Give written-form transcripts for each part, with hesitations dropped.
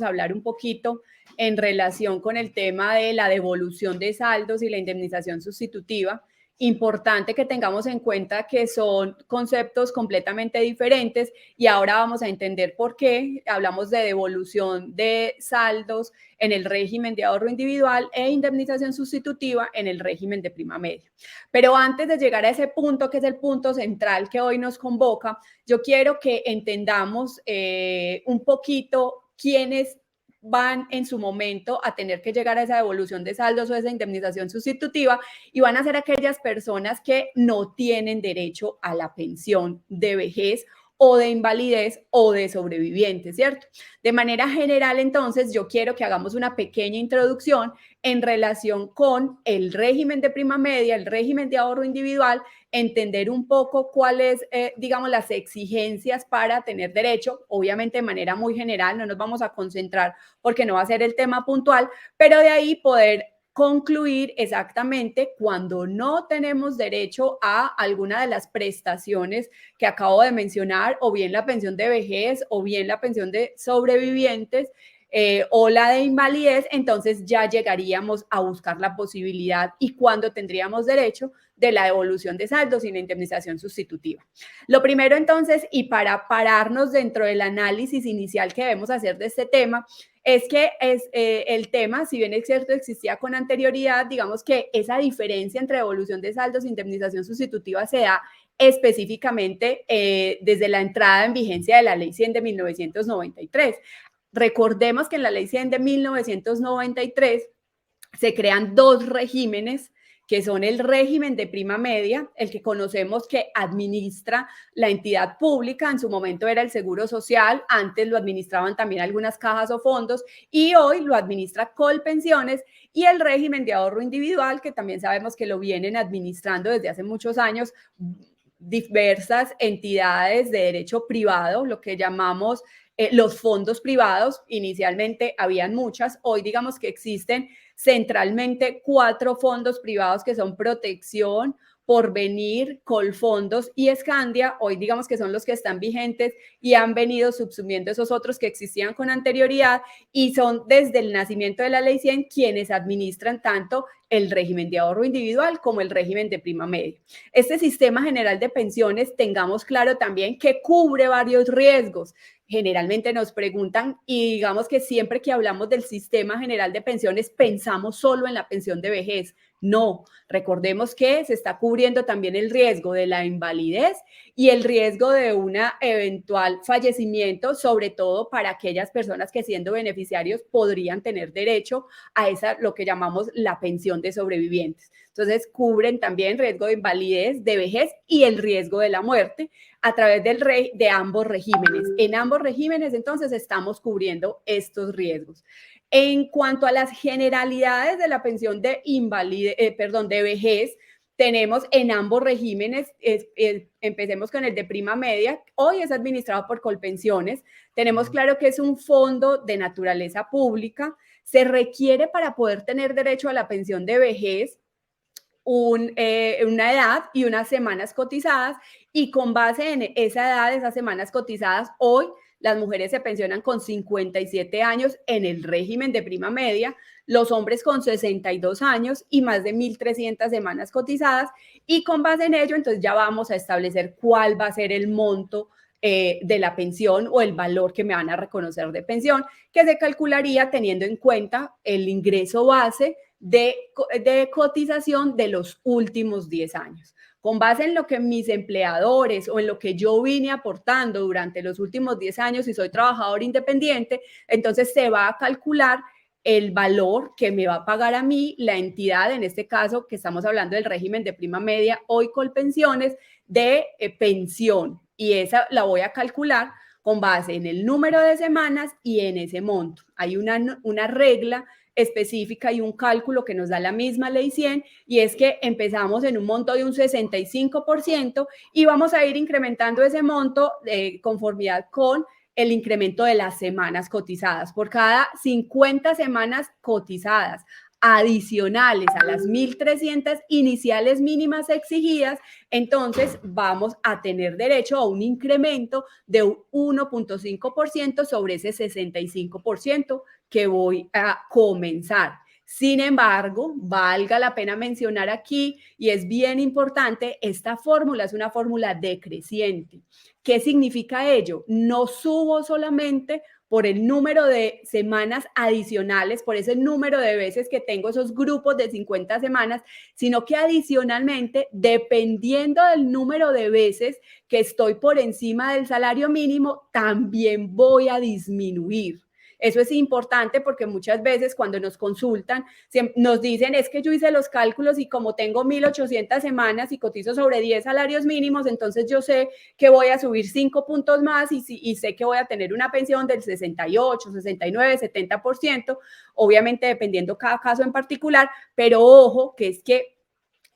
a hablar un poquito en relación con el tema de la devolución de saldos y la indemnización sustitutiva. Importante que tengamos en cuenta que son conceptos completamente diferentes y ahora vamos a entender por qué hablamos de devolución de saldos en el régimen de ahorro individual e indemnización sustitutiva en el régimen de prima media. Pero antes de llegar a ese punto, que es el punto central que hoy nos convoca, yo quiero que entendamos un poquito quiénes van en su momento a tener que llegar a esa devolución de saldos o esa indemnización sustitutiva, y van a ser aquellas personas que no tienen derecho a la pensión de vejez o de invalidez o de sobrevivientes, ¿cierto? De manera general, entonces, yo quiero que hagamos una pequeña introducción en relación con el régimen de prima media, el régimen de ahorro individual, entender un poco cuáles, digamos, las exigencias para tener derecho, obviamente de manera muy general, no nos vamos a concentrar porque no va a ser el tema puntual, pero de ahí poder concluir exactamente cuando no tenemos derecho a alguna de las prestaciones que acabo de mencionar, o bien la pensión de vejez, o bien la pensión de sobrevivientes, o la de invalidez. Entonces ya llegaríamos a buscar la posibilidad y cuándo tendríamos derecho de la devolución de saldos y la indemnización sustitutiva. Lo primero, entonces, y para pararnos dentro del análisis inicial que debemos hacer de este tema, es que el tema, si bien es cierto, existía con anterioridad, digamos que esa diferencia entre devolución de saldos e indemnización sustitutiva se da específicamente desde la entrada en vigencia de la Ley 100 de 1993. Recordemos que en la Ley 100 de 1993 se crean dos regímenes, que son el régimen de prima media, el que conocemos que administra la entidad pública, en su momento era el Seguro Social, antes lo administraban también algunas cajas o fondos, y hoy lo administra Colpensiones, y el régimen de ahorro individual, que también sabemos que lo vienen administrando desde hace muchos años diversas entidades de derecho privado, lo que llamamos los fondos privados. Inicialmente habían muchas, hoy digamos que existen centralmente 4 fondos privados que son Protección, Porvenir, Colfondos y Escandia. Hoy digamos que son los que están vigentes y han venido subsumiendo esos otros que existían con anterioridad, y son desde el nacimiento de la Ley 100 quienes administran tanto el régimen de ahorro individual como el régimen de prima media. Este sistema general de pensiones, tengamos claro también que cubre varios riesgos. Generalmente nos preguntan, y digamos que siempre que hablamos del sistema general de pensiones pensamos solo en la pensión de vejez. No, recordemos que se está cubriendo también el riesgo de la invalidez y el riesgo de un eventual fallecimiento, sobre todo para aquellas personas que, siendo beneficiarios, podrían tener derecho a esa, lo que llamamos la pensión de sobrevivientes. Entonces cubren también riesgo de invalidez, de vejez y el riesgo de la muerte a través de ambos regímenes. En ambos regímenes, entonces, estamos cubriendo estos riesgos. En cuanto a las generalidades de la pensión de de vejez, tenemos en ambos regímenes, empecemos con el de prima media, hoy es administrado por Colpensiones. Tenemos claro que es un fondo de naturaleza pública. Se requiere, para poder tener derecho a la pensión de vejez, una edad y unas semanas cotizadas, y con base en esa edad, esas semanas cotizadas, hoy las mujeres se pensionan con 57 años en el régimen de prima media, los hombres con 62 años y más de 1.300 semanas cotizadas, y con base en ello, entonces ya vamos a establecer cuál va a ser el monto de la pensión o el valor que me van a reconocer de pensión, que se calcularía teniendo en cuenta el ingreso base de cotización de los últimos 10 años. Con base en lo que mis empleadores o en lo que yo vine aportando durante los últimos 10 años, y soy trabajador independiente, entonces se va a calcular el valor que me va a pagar a mí la entidad, en este caso que estamos hablando del régimen de prima media, hoy Colpensiones, de pensión, y esa la voy a calcular con base en el número de semanas y en ese monto. Hay una regla específica y un cálculo que nos da la misma Ley 100, y es que empezamos en un monto de un 65% y vamos a ir incrementando ese monto de conformidad con el incremento de las semanas cotizadas. Por cada 50 semanas cotizadas adicionales a las 1.300 iniciales mínimas exigidas, entonces vamos a tener derecho a un incremento de un 1.5% sobre ese 65% que voy a comenzar. Sin embargo, valga la pena mencionar aquí, y es bien importante, esta fórmula es una fórmula decreciente. ¿Qué significa ello? No subo solamente por el número de semanas adicionales, por ese número de veces que tengo esos grupos de 50 semanas, sino que adicionalmente, dependiendo del número de veces que estoy por encima del salario mínimo, también voy a disminuir. Eso es importante porque muchas veces cuando nos consultan nos dicen es que yo hice los cálculos y como tengo 1.800 semanas y cotizo sobre 10 salarios mínimos, entonces yo sé que voy a subir 5 puntos más y sé que voy a tener una pensión del 68, 69, 70%, obviamente dependiendo cada caso en particular, pero ojo que es que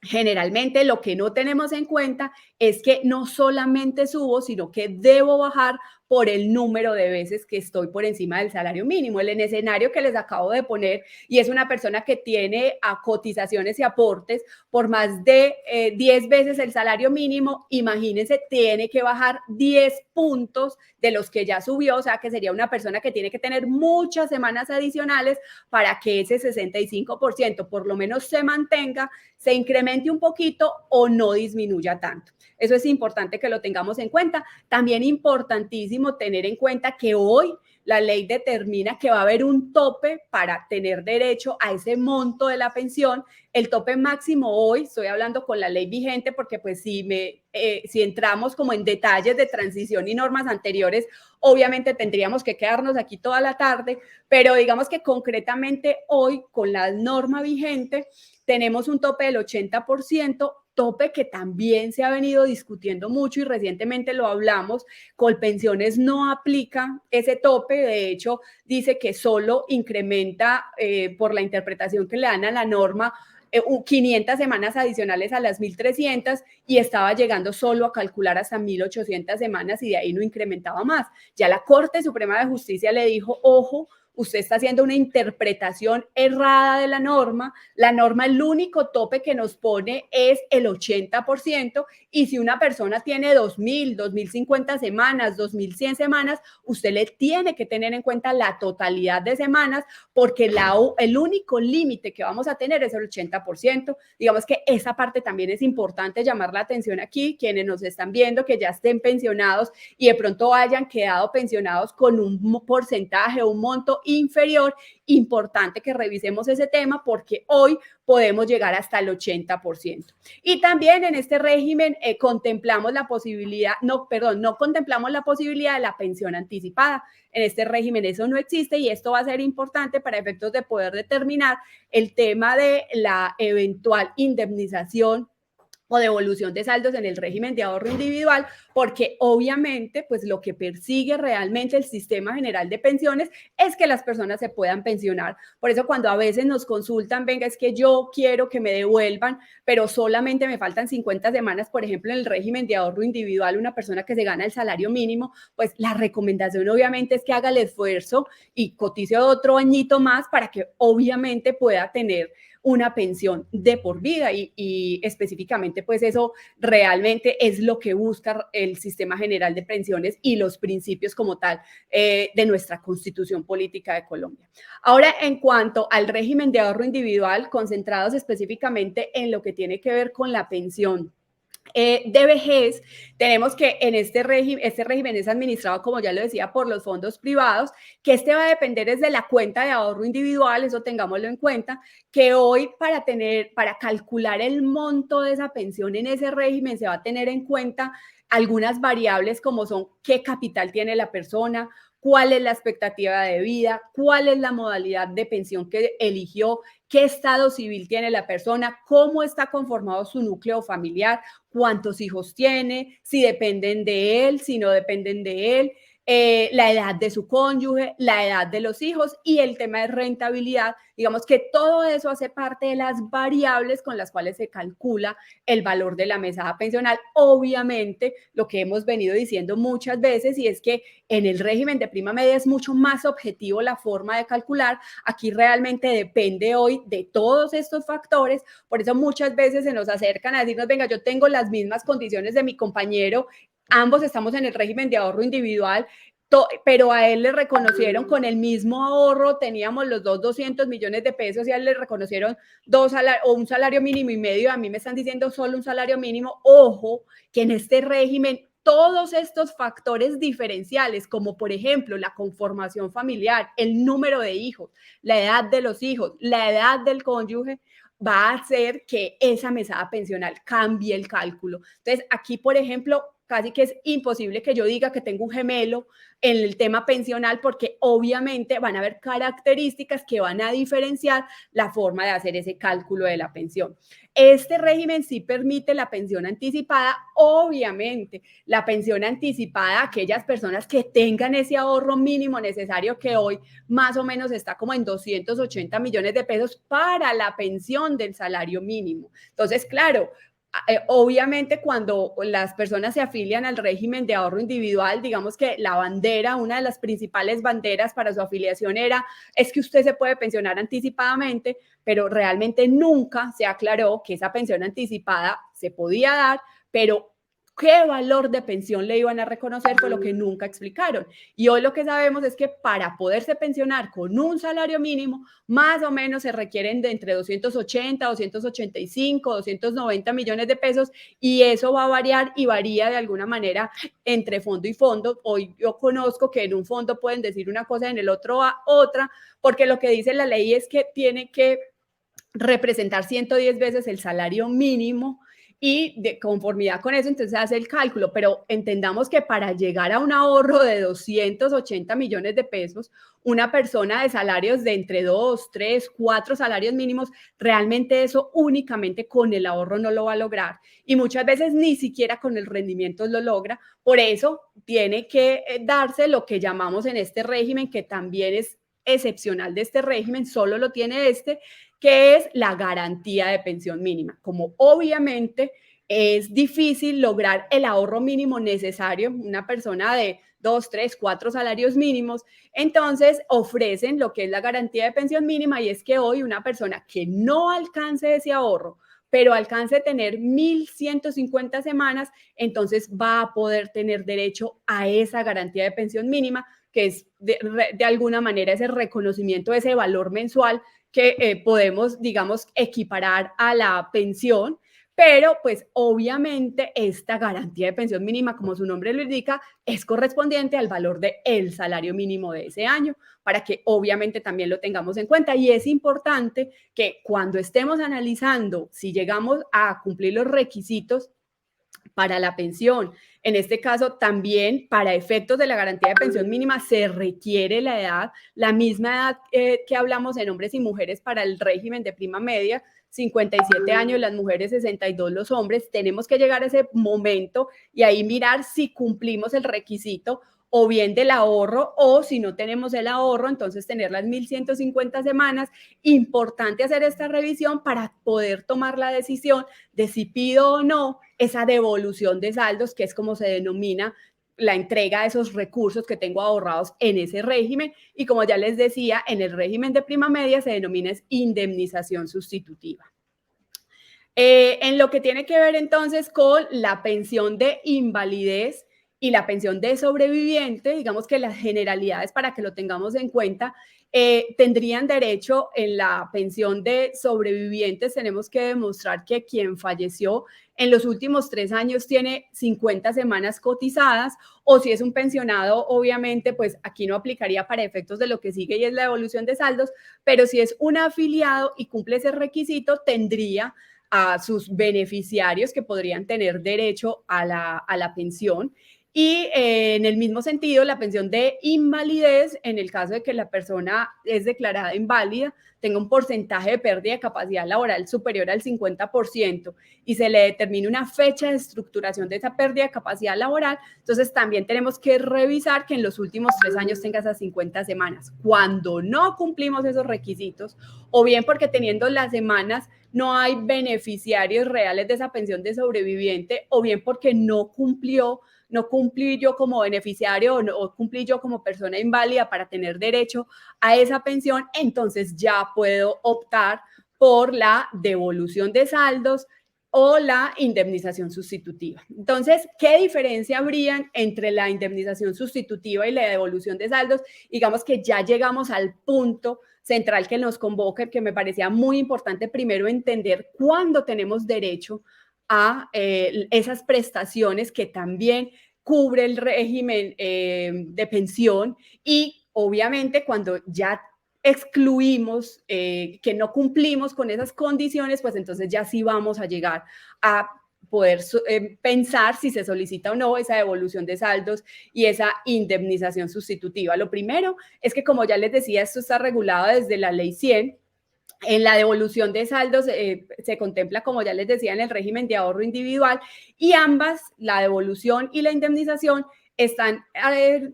generalmente lo que no tenemos en cuenta es que no solamente subo, sino que debo bajar por el número de veces que estoy por encima del salario mínimo. El escenario que les acabo de poner, y es una persona que tiene a cotizaciones y aportes por más de 10 veces el salario mínimo, imagínense, tiene que bajar 10 puntos de los que ya subió, o sea que sería una persona que tiene que tener muchas semanas adicionales para que ese 65% por lo menos se mantenga, se incremente un poquito o no disminuya tanto. Eso es importante que lo tengamos en cuenta. También importantísimo tener en cuenta que hoy la ley determina que va a haber un tope para tener derecho a ese monto de la pensión. El tope máximo hoy, estoy hablando con la ley vigente porque pues si entramos como en detalles de transición y normas anteriores, obviamente tendríamos que quedarnos aquí toda la tarde, pero digamos que concretamente hoy con la norma vigente tenemos un tope del 80%, tope que también se ha venido discutiendo mucho y recientemente lo hablamos. Colpensiones no aplica ese tope, de hecho dice que solo incrementa por la interpretación que le dan a la norma 500 semanas adicionales a las 1.300 y estaba llegando solo a calcular hasta 1.800 semanas y de ahí no incrementaba más. Ya la Corte Suprema de Justicia le dijo, ojo, usted está haciendo una interpretación errada de la norma el único tope que nos pone es el 80% y si una persona tiene 2.000, 2.050 semanas, 2.100 semanas, usted le tiene que tener en cuenta la totalidad de semanas porque el único límite que vamos a tener es el 80%. Digamos que esa parte también es importante llamar la atención aquí, quienes nos están viendo que ya estén pensionados y de pronto hayan quedado pensionados con un porcentaje o un monto inferior, importante que revisemos ese tema porque hoy podemos llegar hasta el 80%. Y también en este régimen contemplamos la posibilidad, no contemplamos la posibilidad de la pensión anticipada. En este régimen eso no existe y esto va a ser importante para efectos de poder determinar el tema de la eventual indemnización o devolución de saldos en el régimen de ahorro individual, porque obviamente pues lo que persigue realmente el sistema general de pensiones es que las personas se puedan pensionar. Por eso cuando a veces nos consultan, venga, es que yo quiero que me devuelvan, pero solamente me faltan 50 semanas, por ejemplo, en el régimen de ahorro individual, una persona que se gana el salario mínimo, pues la recomendación obviamente es que haga el esfuerzo y cotice otro añito más para que obviamente pueda tener una pensión de por vida y específicamente pues eso realmente es lo que busca el sistema general de pensiones y los principios como tal de nuestra Constitución Política de Colombia. Ahora, en cuanto al régimen de ahorro individual, concentrados específicamente en lo que tiene que ver con la pensión de vejez, tenemos que en este régimen es administrado, como ya lo decía, por los fondos privados, que va a depender desde la cuenta de ahorro individual, eso tengámoslo en cuenta, que hoy para calcular el monto de esa pensión en ese régimen se va a tener en cuenta algunas variables como son qué capital tiene la persona, cuál es la expectativa de vida, cuál es la modalidad de pensión que eligió, qué estado civil tiene la persona, cómo está conformado su núcleo familiar, cuántos hijos tiene, si dependen de él, si no dependen de él, la edad de su cónyuge, la edad de los hijos y el tema de rentabilidad. Digamos que todo eso hace parte de las variables con las cuales se calcula el valor de la mesada pensional. Obviamente, lo que hemos venido diciendo muchas veces, y es que en el régimen de prima media es mucho más objetivo la forma de calcular. Aquí realmente depende hoy de todos estos factores. Por eso muchas veces se nos acercan a decirnos, venga, yo tengo las mismas condiciones de mi compañero, ambos estamos en el régimen de ahorro individual, pero a él le reconocieron con el mismo ahorro, teníamos los dos 200 millones de pesos y a él le reconocieron un salario mínimo y medio, a mí me están diciendo solo un salario mínimo. Ojo, que en este régimen todos estos factores diferenciales, como por ejemplo la conformación familiar, el número de hijos, la edad de los hijos, la edad del cónyuge, va a hacer que esa mesada pensional cambie el cálculo. Entonces, aquí, por ejemplo, casi que es imposible que yo diga que tengo un gemelo en el tema pensional, porque obviamente van a haber características que van a diferenciar la forma de hacer ese cálculo de la pensión. Este régimen sí permite la pensión anticipada. Obviamente, la pensión anticipada, aquellas personas que tengan ese ahorro mínimo necesario, que hoy más o menos está como en 280 millones de pesos para la pensión del salario mínimo. Entonces, claro, obviamente cuando las personas se afilian al régimen de ahorro individual, digamos que la bandera, una de las principales banderas para su afiliación es que usted se puede pensionar anticipadamente, pero realmente nunca se aclaró que esa pensión anticipada se podía dar, pero qué valor de pensión le iban a reconocer fue lo que nunca explicaron. Y hoy lo que sabemos es que para poderse pensionar con un salario mínimo, más o menos se requieren de entre 280, 285, 290 millones de pesos, y eso va a variar y varía de alguna manera entre fondo y fondo. Hoy yo conozco que en un fondo pueden decir una cosa, en el otro otra, porque lo que dice la ley es que tiene que representar 110 veces el salario mínimo, y de conformidad con eso, entonces se hace el cálculo, pero entendamos que para llegar a un ahorro de 280 millones de pesos, una persona de salarios de entre 2, 3, 4 salarios mínimos, realmente eso únicamente con el ahorro no lo va a lograr, y muchas veces ni siquiera con el rendimiento lo logra. Por eso tiene que darse lo que llamamos en este régimen, que también es excepcional de este régimen, solo lo tiene este, que es la garantía de pensión mínima. Como obviamente es difícil lograr el ahorro mínimo necesario, una persona de 2, 3, 4 salarios mínimos, entonces ofrecen lo que es la garantía de pensión mínima, y es que hoy una persona que no alcance ese ahorro, pero alcance a tener 1.150 semanas, entonces va a poder tener derecho a esa garantía de pensión mínima, que es de alguna manera ese reconocimiento de ese valor mensual que podemos, digamos, equiparar a la pensión, pero pues obviamente esta garantía de pensión mínima, como su nombre lo indica, es correspondiente al valor del salario mínimo de ese año, para que obviamente también lo tengamos en cuenta. Y es importante que cuando estemos analizando si llegamos a cumplir los requisitos para la pensión, en este caso también para efectos de la garantía de pensión mínima se requiere la edad, la misma edad que hablamos en hombres y mujeres para el régimen de prima media, 57 años las mujeres, 62 los hombres. Tenemos que llegar a ese momento y ahí mirar si cumplimos el requisito o bien del ahorro, o si no tenemos el ahorro, entonces tener las 1.150 semanas. Importante hacer esta revisión para poder tomar la decisión de si pido o no esa devolución de saldos, que es como se denomina la entrega de esos recursos que tengo ahorrados en ese régimen. Y como ya les decía, en el régimen de prima media se denomina indemnización sustitutiva. En lo que tiene que ver entonces con la pensión de invalidez y la pensión de sobreviviente, digamos que las generalidades para que lo tengamos en cuenta, tendrían derecho en la pensión de sobrevivientes. Tenemos que demostrar que quien falleció en los últimos 3 años tiene 50 semanas cotizadas, o si es un pensionado, obviamente, pues aquí no aplicaría para efectos de lo que sigue y es la devolución de saldos, pero si es un afiliado y cumple ese requisito, tendría a sus beneficiarios que podrían tener derecho a la pensión. Y en el mismo sentido, la pensión de invalidez, en el caso de que la persona es declarada inválida, tenga un porcentaje de pérdida de capacidad laboral superior al 50% y se le determine una fecha de estructuración de esa pérdida de capacidad laboral, entonces también tenemos que revisar que en los últimos 3 años tenga esas 50 semanas. Cuando no cumplimos esos requisitos, o bien porque teniendo las semanas no hay beneficiarios reales de esa pensión de sobreviviente, o bien porque no cumplí yo como beneficiario o cumplí yo como persona inválida para tener derecho a esa pensión, entonces ya puedo optar por la devolución de saldos o la indemnización sustitutiva. Entonces, ¿qué diferencia habría entre la indemnización sustitutiva y la devolución de saldos? Digamos que ya llegamos al punto central que nos convoca, que me parecía muy importante primero entender cuándo tenemos derecho a esas prestaciones que también cubre el régimen de pensión y obviamente cuando ya excluimos, que no cumplimos con esas condiciones, pues entonces ya sí vamos a llegar a poder pensar si se solicita o no esa devolución de saldos y esa indemnización sustitutiva. Lo primero es que, como ya les decía, esto está regulado desde la Ley 100. En la devolución de saldos se contempla, como ya les decía, en el régimen de ahorro individual y ambas, la devolución y la indemnización, están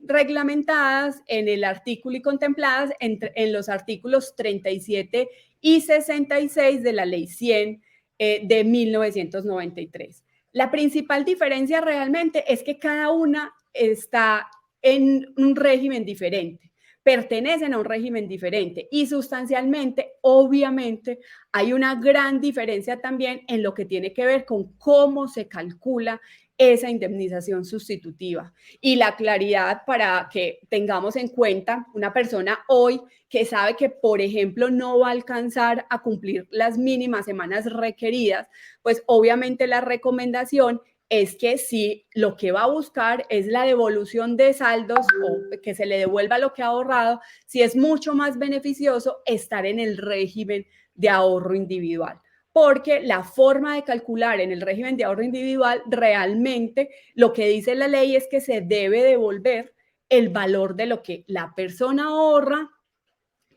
reglamentadas en el artículo y contempladas en los artículos 37 y 66 de la Ley 100 de 1993. La principal diferencia realmente es que cada una está en un régimen diferente, pertenecen a un régimen diferente y sustancialmente, obviamente, hay una gran diferencia también en lo que tiene que ver con cómo se calcula esa indemnización sustitutiva y la claridad para que tengamos en cuenta una persona hoy que sabe que, por ejemplo, no va a alcanzar a cumplir las mínimas semanas requeridas, pues obviamente la recomendación es que si lo que va a buscar es la devolución de saldos o que se le devuelva lo que ha ahorrado, si es mucho más beneficioso estar en el régimen de ahorro individual. Porque la forma de calcular en el régimen de ahorro individual, realmente lo que dice la ley es que se debe devolver el valor de lo que la persona ahorra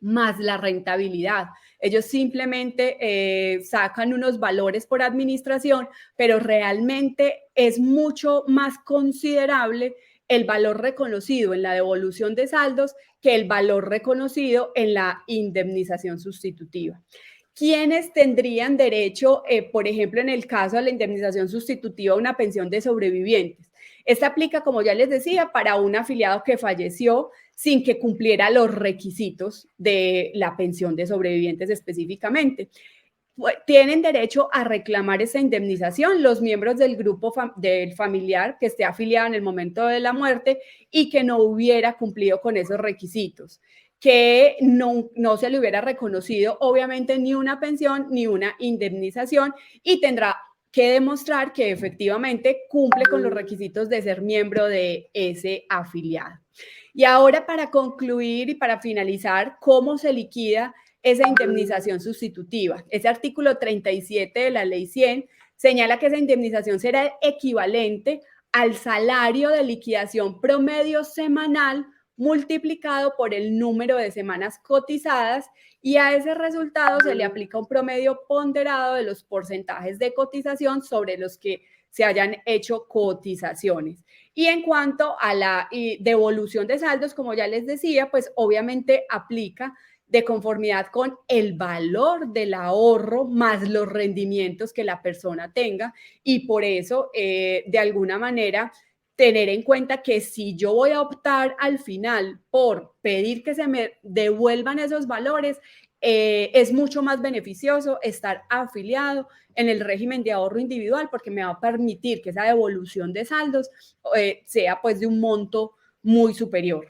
más la rentabilidad. Ellos simplemente sacan unos valores por administración, pero realmente es mucho más considerable el valor reconocido en la devolución de saldos que el valor reconocido en la indemnización sustitutiva. ¿Quiénes tendrían derecho, por ejemplo, en el caso de la indemnización sustitutiva, a una pensión de sobrevivientes? Esta aplica, como ya les decía, para un afiliado que falleció sin que cumpliera los requisitos de la pensión de sobrevivientes específicamente. Tienen derecho a reclamar esa indemnización los miembros del grupo del familiar que esté afiliado en el momento de la muerte y que no hubiera cumplido con esos requisitos, que no se le hubiera reconocido obviamente ni una pensión ni una indemnización y tendrá que demostrar que efectivamente cumple con los requisitos de ser miembro de ese afiliado. Y ahora, para concluir y para finalizar, ¿cómo se liquida esa indemnización sustitutiva? Ese artículo 37 de la Ley 100 señala que esa indemnización será equivalente al salario de liquidación promedio semanal multiplicado por el número de semanas cotizadas y a ese resultado se le aplica un promedio ponderado de los porcentajes de cotización sobre los que se hayan hecho cotizaciones. Y en cuanto a la devolución de saldos, como ya les decía, pues obviamente aplica de conformidad con el valor del ahorro más los rendimientos que la persona tenga y por eso, de alguna manera, tener en cuenta que si yo voy a optar al final por pedir que se me devuelvan esos valores, es mucho más beneficioso estar afiliado en el régimen de ahorro individual porque me va a permitir que esa devolución de saldos sea pues de un monto muy superior.